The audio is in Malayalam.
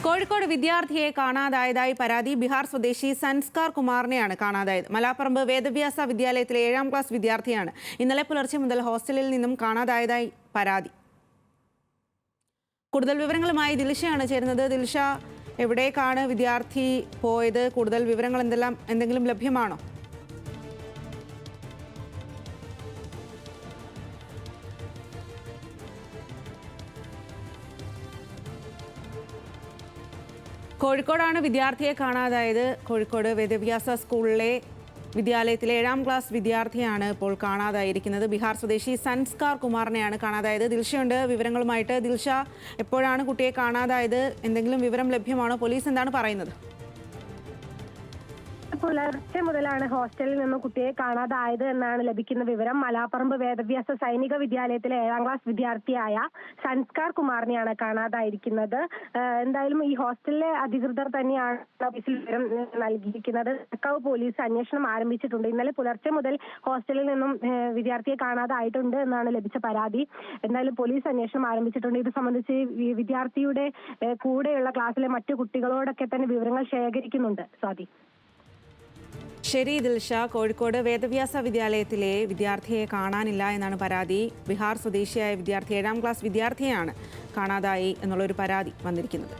കോഴിക്കോട് വിദ്യാർത്ഥിയെ കാണാതായതായി പരാതി. ബീഹാർ സ്വദേശി സൻസ്കാർ കുമാറിനെയാണ് കാണാതായത്. മലാപ്പറമ്പ് വേദവ്യാസ വിദ്യാലയത്തിലെ 7ാം ക്ലാസ് വിദ്യാർത്ഥിയാണ്. ഇന്നലെ പുലർച്ചെ മുതൽ ഹോസ്റ്റലിൽ നിന്നും കാണാതായതായി പരാതി. കൂടുതൽ വിവരങ്ങളുമായി ദിൽഷയാണ് ചേരുന്നത്. ദിൽഷ, എവിടേക്കാണ് വിദ്യാർത്ഥി പോയത്? കൂടുതൽ വിവരങ്ങൾ എന്തെങ്കിലും ലഭ്യമാണോ? കോഴിക്കോടാണ് വിദ്യാർത്ഥിയെ കാണാതായത്. കോഴിക്കോട് വേദവ്യാസ സ്കൂളിലെ വിദ്യാലയത്തിലെ 7ാം ക്ലാസ് വിദ്യാർത്ഥിയാണ് ഇപ്പോൾ കാണാതായിരിക്കുന്നത്. ബീഹാർ സ്വദേശി സൻസ്കാർ കുമാറിനെയാണ് കാണാതായത്. ദിൽഷയുണ്ട് വിവരങ്ങളുമായിട്ട്. ദിൽഷ, എപ്പോഴാണ് കുട്ടിയെ കാണാതായത്? എന്തെങ്കിലും വിവരം ലഭ്യമാണോ? പോലീസ് എന്താണ് പറയുന്നത്? പുലർച്ചെ മുതലാണ് ഹോസ്റ്റലിൽ നിന്ന് കുട്ടിയെ കാണാതായത് എന്നാണ് ലഭിക്കുന്ന വിവരം. മലാപ്പറമ്പ് വേദവ്യാസ സൈനിക വിദ്യാലയത്തിലെ 7ാം ക്ലാസ് വിദ്യാർത്ഥിയായ സൻസ്കാർ കുമാറിനെയാണ് കാണാതായിരിക്കുന്നത്. എന്തായാലും ഈ ഹോസ്റ്റലിലെ അധികൃതർ തന്നെയാണ് ഓഫീസിൽ വിവരം നൽകിയിരിക്കുന്നത്. ചക്കാവ് പോലീസ് അന്വേഷണം ആരംഭിച്ചിട്ടുണ്ട്. ഇന്നലെ പുലർച്ചെ മുതൽ ഹോസ്റ്റലിൽ നിന്നും വിദ്യാർത്ഥിയെ കാണാതായിട്ടുണ്ട് എന്നാണ് ലഭിച്ച പരാതി. എന്തായാലും പോലീസ് അന്വേഷണം ആരംഭിച്ചിട്ടുണ്ട്. ഇത് സംബന്ധിച്ച് വിദ്യാർത്ഥിയുടെ കൂടെയുള്ള ക്ലാസ്സിലെ മറ്റു കുട്ടികളോടൊക്കെ തന്നെ വിവരങ്ങൾ ശേഖരിക്കുന്നുണ്ട്. സ്വാതി. ശരി ദിൽഷ, കോഴിക്കോട് വേദവ്യാസ വിദ്യാലയത്തിലെ വിദ്യാർത്ഥിയെ കാണാനില്ല എന്നാണ് പരാതി. ബീഹാർ സ്വദേശിയായ വിദ്യാർത്ഥി 7ാം ക്ലാസ് വിദ്യാർത്ഥിയെയാണ് കാണാതായി എന്നുള്ളൊരു പരാതി വന്നിരിക്കുന്നത്.